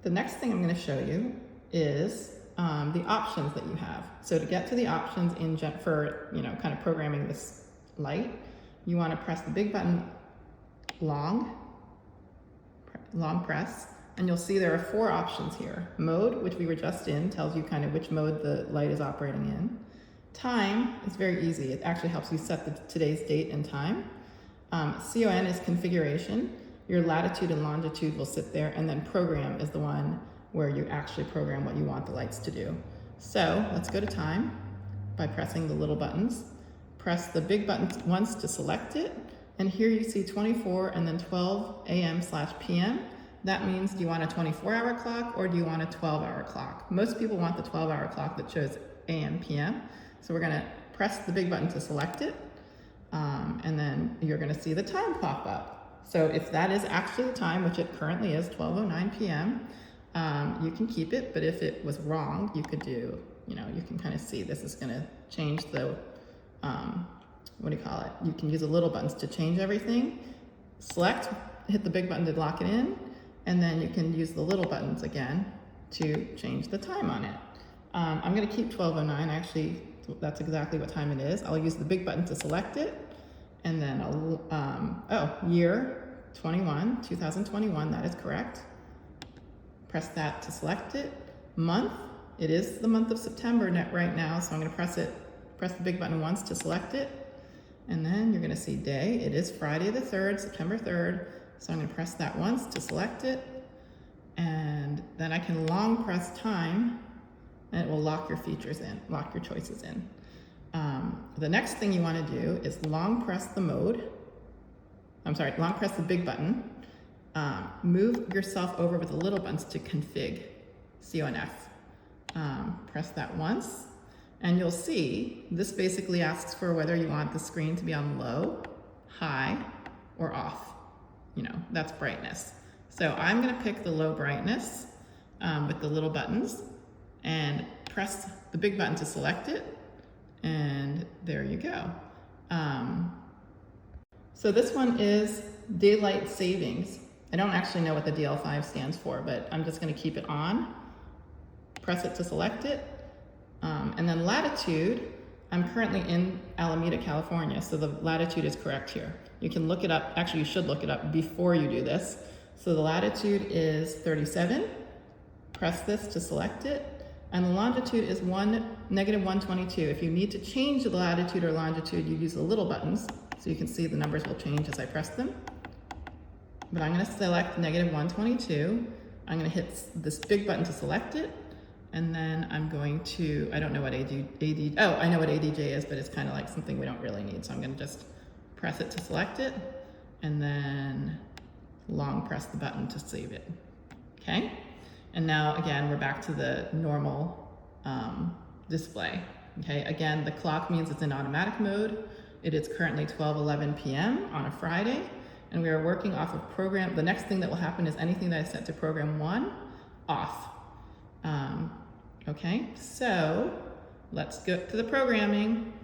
The next thing I'm going to show you is the options that you have. So to get to the options for kind of programming this light, you want to press the big button long press, and you'll see there are 4 options here. Mode, which we were just in, tells you kind of which mode the light is operating in. Time is very easy. It actually helps you set today's date and time. CON is configuration. Your latitude and longitude will sit there, and then program is the one where you actually program what you want the lights to do. So let's go to time by pressing the little buttons. Press the big button once to select it, and here you see 24 and then 12 a.m/p.m. That means, do you want a 24-hour clock or do you want a 12-hour clock? Most people want the 12-hour clock that shows AM, PM. So we're gonna press the big button to select it, and then you're gonna see the time pop up. So if that is actually the time, which it currently is, 12:09 p.m., you can keep it, but if it was wrong, you could do, you can kind of see this is gonna change the, you can use the little buttons to change everything. Select, hit the big button to lock it in, and then you can use the little buttons again to change the time on it. I'm gonna keep 12:09, actually, that's exactly what time it is. I'll use the big button to select it, and then year 2021, that is correct. Press that to select it. Month, it is the month of September right now, so I'm gonna press the big button once to select it, and then you're gonna see day. It is Friday the 3rd, September 3rd, so I'm gonna press that once to select it, and then I can long press time, and it will lock your features in, lock your choices in. The next thing you wanna do is long press the big button, move yourself over with the little buttons to config, C-O-N-F. Press that once, and you'll see this basically asks for whether you want the screen to be on low, high, or off. That's brightness. So I'm gonna pick the low brightness with the little buttons and press the big button to select it, and there you go. So this one is daylight savings. I don't actually know what the DL5 stands for, but I'm just gonna keep it on, press it to select it, and then latitude, I'm currently in Alameda, California, so the latitude is correct here. You can look it up, actually you should look it up before you do this. So the latitude is 37, press this to select it, and the longitude is -122. If you need to change the latitude or longitude, you use the little buttons, so you can see the numbers will change as I press them. But I'm gonna select -122. I'm gonna hit this big button to select it, and then I'm going to, I don't know what I know what ADJ is, but it's kind of like something we don't really need, so I'm gonna just press it to select it, and then long press the button to save it, okay? And now, again, we're back to the normal display, okay? Again, the clock means it's in automatic mode. It is currently 12:11 p.m. on a Friday, and we are working off of program. The next thing that will happen is anything that I set to program 1, off. Okay, so let's go to the programming.